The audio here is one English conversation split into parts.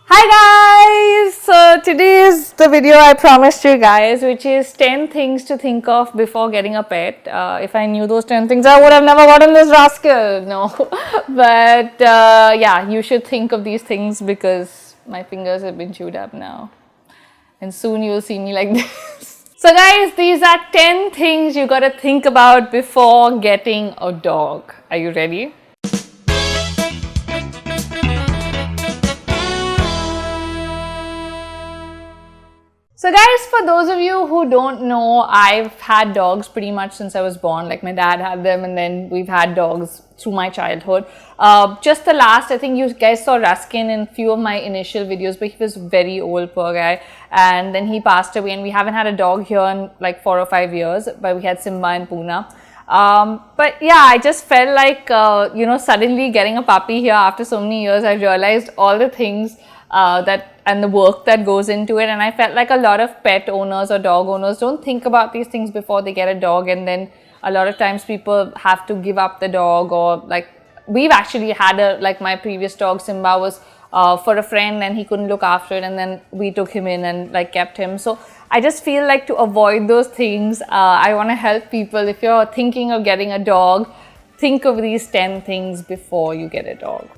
Hi guys! So today is the video I promised you guys, which is 10 things to think of before getting a pet. If I knew those 10 things, I would have never gotten this rascal. No. But yeah, you should think of these things because my fingers have been chewed up now. And soon you'll see me like this. So guys, these are 10 things you gotta think about before getting a dog. Are you ready? So guys, for those of you who don't know, I've had dogs pretty much since I was born. Like my dad had them and then we've had dogs through my childhood. Just the last, I think you guys saw Ruskin in a few of my initial videos, but he was very old, poor guy. And then he passed away and we haven't had a dog here in like 4 or 5 years, but we had Simba in Pune. But yeah, I just felt like, suddenly getting a puppy here after so many years, I realized all the things and the work that goes into it, and I felt like a lot of pet owners or dog owners don't think about these things before they get a dog, and then a lot of times people have to give up the dog, or like we've actually had my previous dog Simba was for a friend and he couldn't look after it, and then we took him in and like kept him. So I just feel like to avoid those things, I want to help people. If you're thinking of getting a dog, think of these 10 things before you get a dog.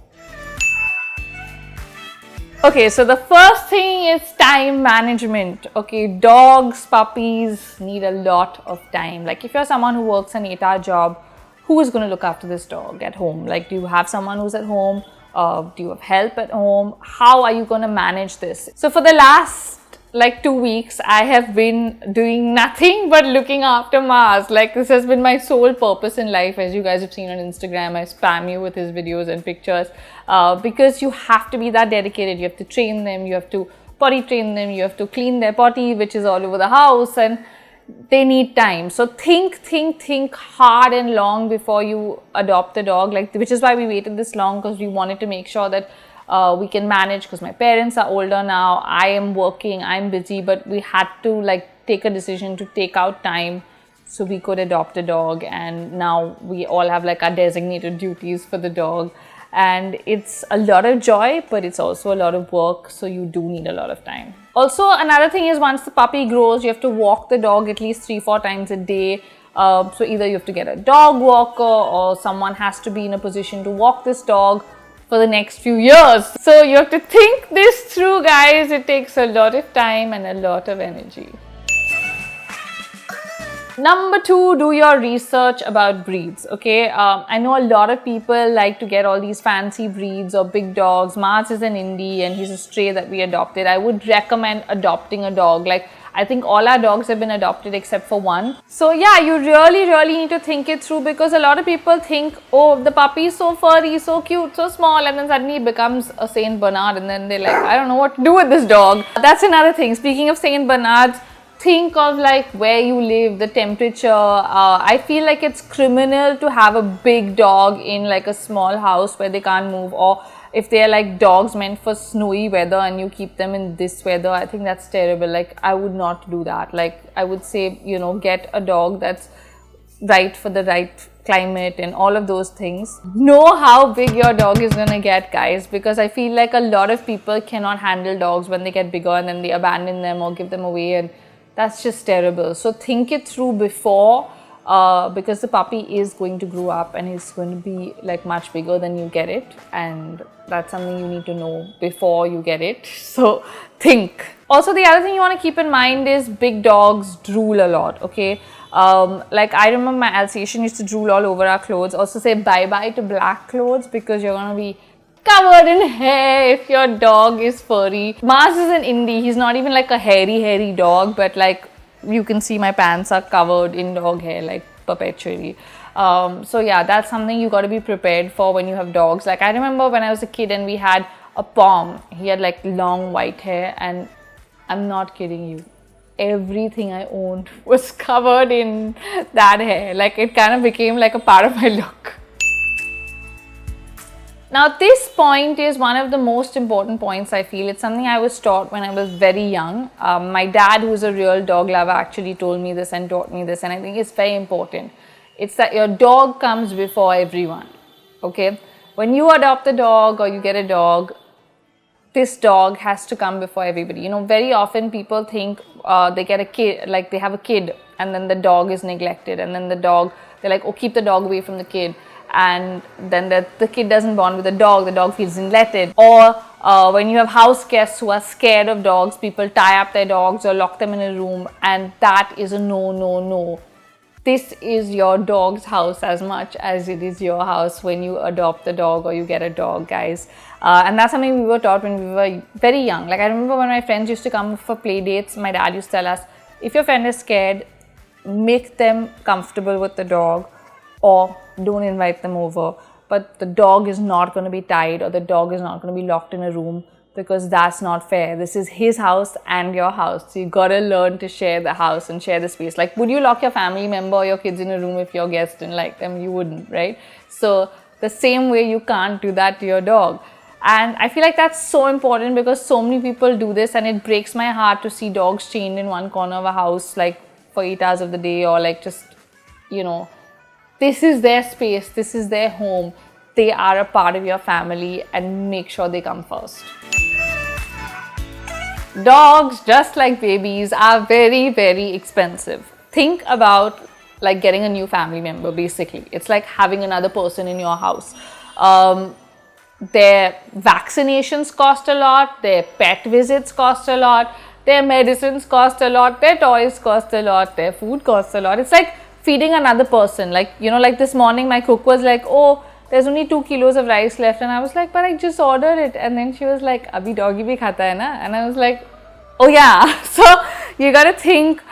Okay, so the first thing is time management. Okay, dogs, puppies need a lot of time. Like if you're someone who works an 8-hour job, who is going to look after this dog at home? Like, do you have someone who's at home? Do you have help at home? How are you going to manage this? So for the last 2 weeks, I have been doing nothing but looking after Mars. Like this has been my sole purpose in life. As you guys have seen on Instagram, I spam you with his videos and pictures because you have to be that dedicated. You have to train them, you have to potty train them, you have to clean their potty, which is all over the house, and they need time. So think hard and long before you adopt a dog, which is why we waited this long, because we wanted to make sure that we can manage, because my parents are older now, I am working, I'm busy, but we had to take a decision to take out time so we could adopt a dog, and now we all have our designated duties for the dog, and it's a lot of joy, but it's also a lot of work, so you do need a lot of time. Also, another thing is, once the puppy grows, you have to walk the dog at least 3-4 times a day. So either you have to get a dog walker, or someone has to be in a position to walk this dog for the next few years. So you have to think this through, guys. It takes a lot of time and a lot of energy. Number 2, do your research about breeds. Okay, I know a lot of people like to get all these fancy breeds or big dogs. Mars is an indie and he's a stray that we adopted. I would recommend adopting a dog. I think all our dogs have been adopted except for one. So yeah, you really need to think it through, because a lot of people think, oh, the puppy is so furry, so cute, so small, and then suddenly it becomes a Saint Bernard, and then they're like, I don't know what to do with this dog. That's another thing. Speaking of Saint Bernards, think of where you live, the temperature. I feel like it's criminal to have a big dog in a small house where they can't move, or if they're dogs meant for snowy weather and you keep them in this weather, I think that's terrible. I would not do that. I would say, get a dog that's right for the right climate and all of those things. Know how big your dog is gonna get, guys, because I feel like a lot of people cannot handle dogs when they get bigger and then they abandon them or give them away, and that's just terrible. So think it through before, because the puppy is going to grow up and it's going to be much bigger than you get it, and that's something you need to know before you get it. So think. Also, the other thing you want to keep in mind is big dogs drool a lot. Okay, I remember my Alsatian used to drool all over our clothes. Also, say bye bye to black clothes, because you're gonna be covered in hair if your dog is furry. Mars is an indie. He's not even a hairy dog, but you can see my pants are covered in dog hair perpetually. So yeah, that's something you got to be prepared for when you have dogs. I remember when I was a kid and we had a Pom. He had long white hair, and I'm not kidding you, everything I owned was covered in that hair. It kind of became a part of my look. Now, this point is one of the most important points, I feel. It's something I was taught when I was very young. My dad, who's a real dog lover, actually told me this and taught me this, and I think it's very important. It's that your dog comes before everyone. Okay? When you adopt a dog or you get a dog, this dog has to come before everybody. You know, very often people think they get a kid, like they have a kid and then the dog is neglected, and then they're like, oh, keep the dog away from the kid, and then the kid doesn't bond with the dog feels neglected. Or when you have house guests who are scared of dogs, people tie up their dogs or lock them in a room, and that is a no. This is your dog's house as much as it is your house when you adopt a dog or you get a dog, guys. And that's something we were taught when we were very young. Like, I remember when my friends used to come for play dates, my dad used to tell us, if your friend is scared, make them comfortable with the dog or don't invite them over. But the dog is not going to be tied, or the dog is not going to be locked in a room, because that's not fair. This is his house and your house. So you gotta learn to share the house and share the space. Like, would you lock your family member or your kids in a room if your guest didn't like them? You wouldn't, right? So the same way, you can't do that to your dog. And I feel like that's so important, because so many people do this, and it breaks my heart to see dogs chained in one corner of a house like for 8 hours of the day, or like just, you know, this is their space, this is their home. They are a part of your family, and make sure they come first. Dogs, just like babies, are very, very expensive. Think about like getting a new family member, basically. It's like having another person in your house. Their vaccinations cost a lot, their pet visits cost a lot, their medicines cost a lot, their toys cost a lot, their food costs a lot. It's like feeding another person. Like, you know, like this morning my cook was like, oh, there's only 2 kilos of rice left, and I was like, but I just ordered it. And then she was like, abhi doggy bhi khata hai na? And I was like, oh yeah. So you gotta think,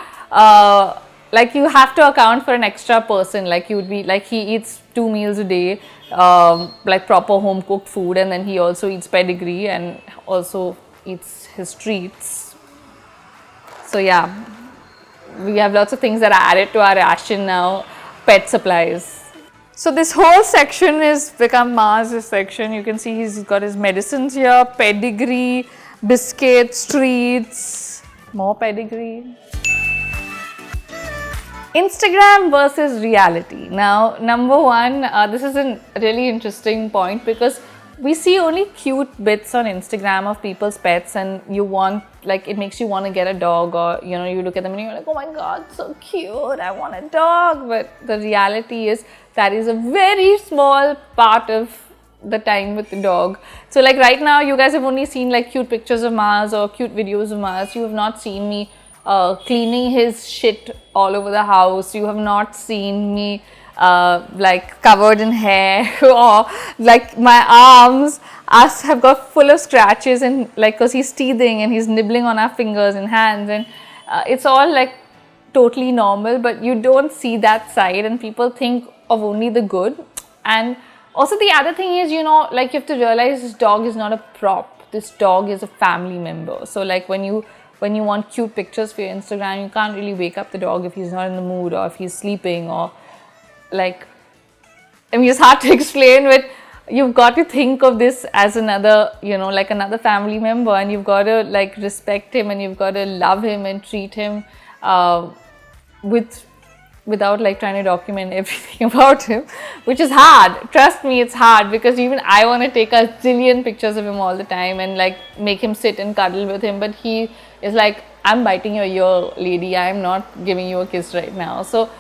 like you have to account for an extra person. Like, you would be like, he eats 2 meals a day, like proper home cooked food, and then he also eats pedigree and also eats his treats. So yeah, we have lots of things that are added to our ration now. Pet supplies. So this whole section is become Mars' section. You can see he's got his medicines here, pedigree, biscuits, treats, more pedigree. Instagram versus reality. Now, number one, this is a really interesting point, because we see only cute bits on Instagram of people's pets, and you want, like, it makes you want to get a dog, or, you know, you look at them and you're like, oh my god, so cute, I want a dog. But the reality is that is a very small part of the time with the dog. So like right now, you guys have only seen like cute pictures of Mars or cute videos of Mars. You have not seen me cleaning his shit all over the house. You have not seen me like covered in hair, or like my arms have got full of scratches, and like, because he's teething and he's nibbling on our fingers and hands, and it's all like totally normal, but you don't see that side, and people think of only the good. And also the other thing is, you know, like, you have to realize this dog is not a prop. This dog is a family member. So like when you want cute pictures for your Instagram, you can't really wake up the dog if he's not in the mood, or if he's sleeping, or like, I mean, it's hard to explain, but you've got to think of this as another, you know, like another family member, and you've got to like respect him, and you've got to love him and treat him without like trying to document everything about him, which is hard. Trust me, it's hard, because even I want to take a zillion pictures of him all the time and like make him sit and cuddle with him, but he is like, I'm biting your ear, lady, I'm not giving you a kiss right now. So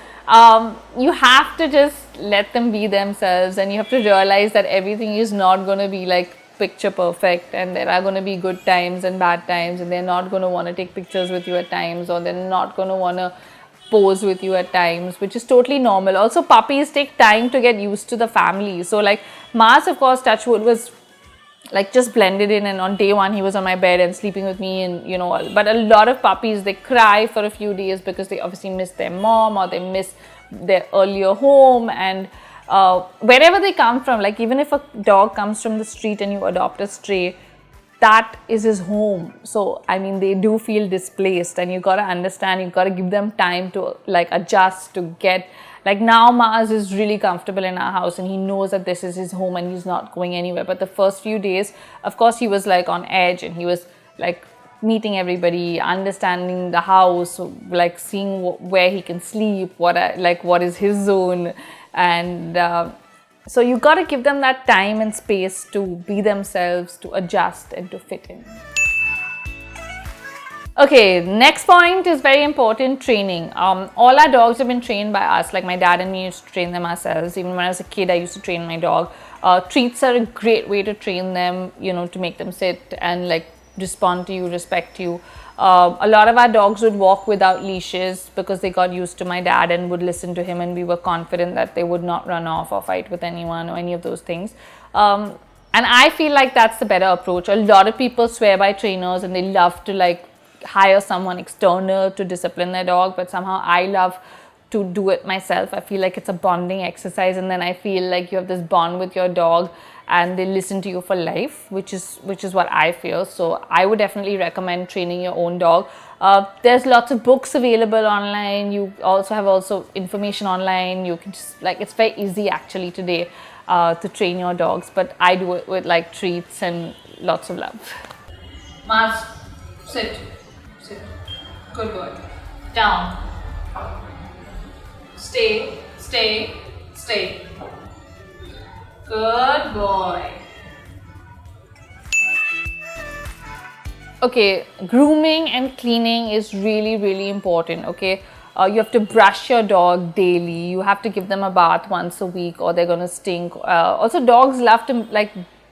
you have to just let them be themselves, and you have to realize that everything is not going to be like picture perfect, and there are going to be good times and bad times, and they're not going to want to take pictures with you at times, or they're not going to want to pose with you at times, which is totally normal. Also, puppies take time to get used to the family. So like Mars, of course, touch wood, was like just blended in, and on day one he was on my bed and sleeping with me, and you know, but a lot of puppies, they cry for a few days because they obviously miss their mom, or they miss their earlier home, and wherever they come from. Like, even if a dog comes from the street and you adopt a stray, that is his home. So I mean, they do feel displaced, and you got to understand, you got to give them time to like adjust, to get, like, now Mars is really comfortable in our house, and he knows that this is his home and he's not going anywhere. But the first few days, of course, he was like on edge, and he was like meeting everybody, understanding the house, like seeing where he can sleep, what is his zone. And So you got to give them that time and space to be themselves, to adjust and to fit in. Okay, next point is very important, training. All our dogs have been trained by us. Like my dad and me used to train them ourselves. Even when I was a kid, I used to train my dog. Treats are a great way to train them, you know, to make them sit and like respond to you, respect you. A lot of our dogs would walk without leashes because they got used to my dad and would listen to him, and we were confident that they would not run off or fight with anyone or any of those things. And I feel like that's the better approach. A lot of people swear by trainers and they love to like hire someone external to discipline their dog, but somehow I love to do it myself. I feel like it's a bonding exercise, and then I feel like you have this bond with your dog and they listen to you for life, which is what I feel. So I would definitely recommend training your own dog. There's lots of books available online. You also have information online. You can just like, it's very easy actually today to train your dogs, but I do it with like treats and lots of love. Mars, sit. Sit. Good boy. Down. Stay. Stay. Stay. Good boy. Okay, grooming and cleaning is really, really important. Okay, you have to brush your dog daily. You have to give them a bath once a week, or they're gonna stink. Also, dogs love to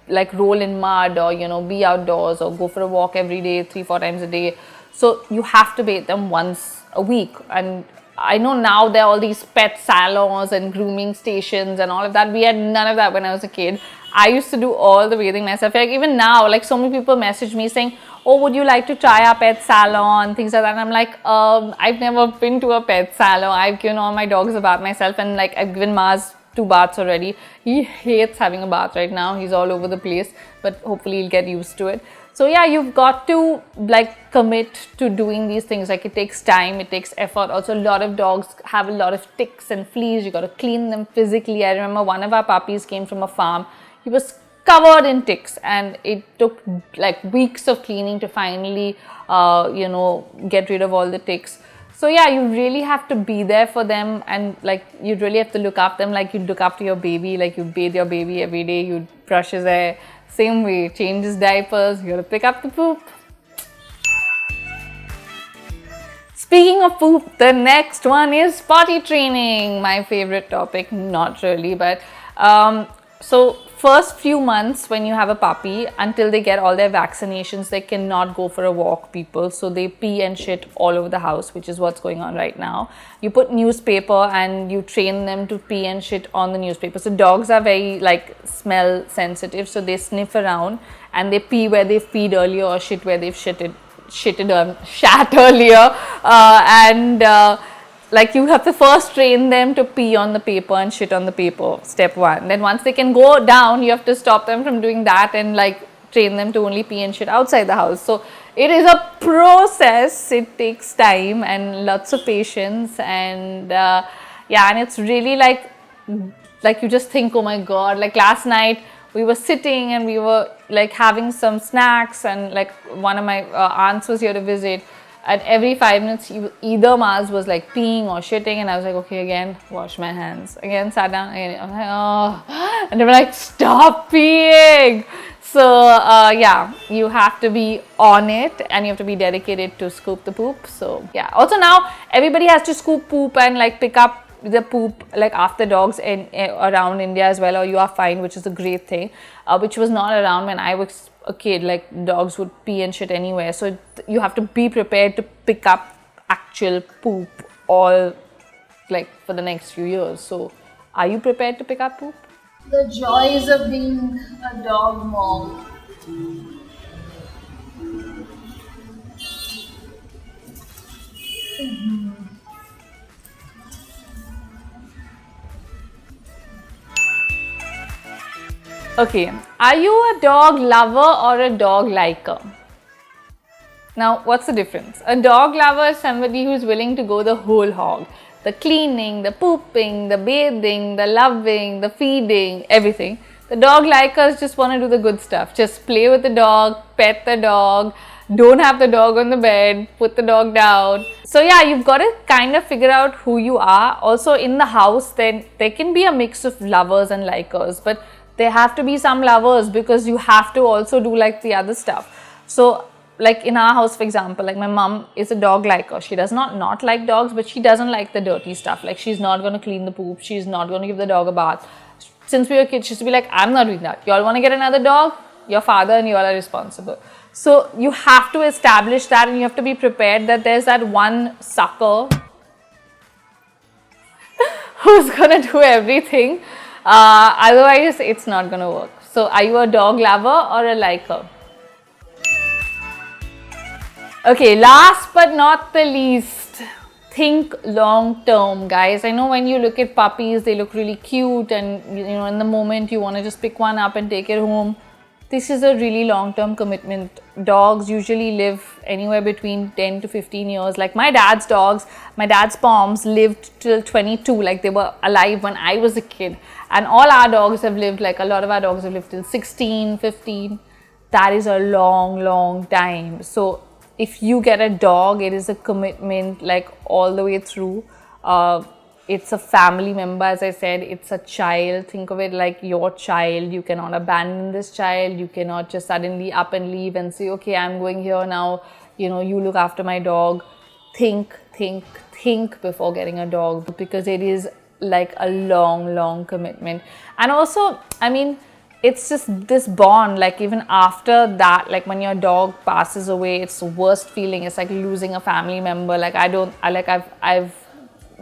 like roll in mud, or you know, be outdoors, or go for a walk every day, 3-4 times a day. So you have to bathe them once a week. And I know now there are all these pet salons and grooming stations and all of that. We had none of that when I was a kid. I used to do all the bathing myself. Like even now, like so many people message me saying, oh, would you like to try our pet salon, things like that. And I'm like, I've never been to a pet salon. I've given all my dogs a bath myself, and like I've given Mars 2 baths already. He hates having a bath right now. He's all over the place, but hopefully he'll get used to it. So yeah, you've got to like commit to doing these things. Like it takes time, it takes effort. Also, a lot of dogs have a lot of ticks and fleas. You got to clean them physically. I remember one of our puppies came from a farm. He was covered in ticks, and it took like weeks of cleaning to finally, you know, get rid of all the ticks. So yeah, you really have to be there for them, and like you really have to look after them like you look after your baby. Like you bathe your baby every day, you brush his hair. Same way, change his diapers, you gotta pick up the poop. Speaking of poop, the next one is potty training. My favorite topic, not really, but so first few months when you have a puppy, until they get all their vaccinations, they cannot go for a walk, people. So they pee and shit all over the house, which is what's going on right now. You put newspaper and you train them to pee and shit on the newspaper. So dogs are very like smell sensitive, so they sniff around and they pee where they've peed earlier or shit where they've shat earlier. Like you have to first train them to pee on the paper and shit on the paper, step 1. Then once they can go down, you have to stop them from doing that and like train them to only pee and shit outside the house. So it is a process. It takes time and lots of patience, and yeah, and it's really like you just think, oh my god, like last night we were sitting and we were like having some snacks, and like one of my aunts was here to visit. At every 5 minutes, either Mars was like peeing or shitting, and I was like, okay, again, wash my hands. Again, sat down, again, I'm like, oh. And they were like, stop peeing. So, yeah, you have to be on it, and you have to be dedicated to scoop the poop. So, yeah. Also now, everybody has to scoop poop and like pick up the poop like after dogs around India as well, or you are fine, which is a great thing, which was not around when I was a kid. Like dogs would pee and shit anywhere, so you have to be prepared to pick up actual poop all like for the next few years. So are you prepared to pick up poop? The joys of being a dog mom. Okay, are you a dog lover or a dog liker? Now, what's the difference? A dog lover is somebody who's willing to go the whole hog. The cleaning, the pooping, the bathing, the loving, the feeding, everything. The dog likers just want to do the good stuff. Just play with the dog, pet the dog, don't have the dog on the bed, put the dog down. So yeah, you've got to kind of figure out who you are. Also in the house, then there can be a mix of lovers and likers, but there have to be some lovers because you have to also do like the other stuff. So like in our house, for example, like my mom is a dog liker. She does not like dogs, but she doesn't like the dirty stuff. Like she's not going to clean the poop. She's not going to give the dog a bath. Since we were kids, she used to be like, I'm not doing that. Y'all want to get another dog? Your father and you all are responsible. So you have to establish that, and you have to be prepared that there's that one sucker who's gonna do everything. Otherwise, it's not gonna work. So are you a dog lover or a liker? Okay, last but not the least, think long term, guys. I know when you look at puppies, they look really cute, and you know, in the moment you want to just pick one up and take it home. This is a really long-term commitment. Dogs usually live anywhere between 10 to 15 years. Like my dad's dogs, my dad's Poms lived till 22. Like they were alive when I was a kid. And all our dogs have lived, like a lot of our dogs have lived till 16, 15. That is a long, long time. So if you get a dog, it is a commitment like all the way through. It's a family member, as I said, it's a child. Think of it like your child. You cannot abandon this child. You cannot just suddenly up and leave and say, okay, I'm going here now, you know, you look after my dog. Think before getting a dog, because it is like a long, long commitment. And also, I mean, it's just this bond, like even after that, like when your dog passes away, it's the worst feeling. It's like losing a family member. Like I've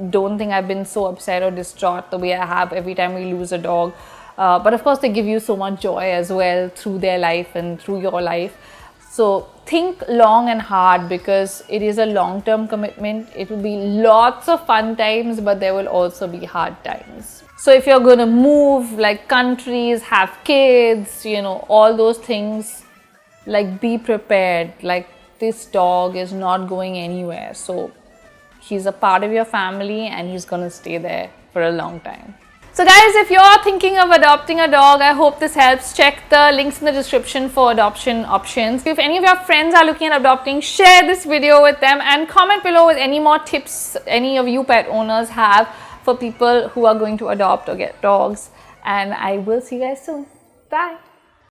don't think I've been so upset or distraught the way I have every time we lose a dog. But of course, they give you so much joy as well through their life and through your life. So think long and hard, because it is a long-term commitment. It will be lots of fun times, but there will also be hard times. So if you're going to move like countries, have kids, you know, all those things, like be prepared. Like this dog is not going anywhere. So he's a part of your family and he's going to stay there for a long time. So guys, if you're thinking of adopting a dog, I hope this helps. Check the links in the description for adoption options. If any of your friends are looking at adopting, share this video with them and comment below with any more tips any of you pet owners have for people who are going to adopt or get dogs. And I will see you guys soon. Bye.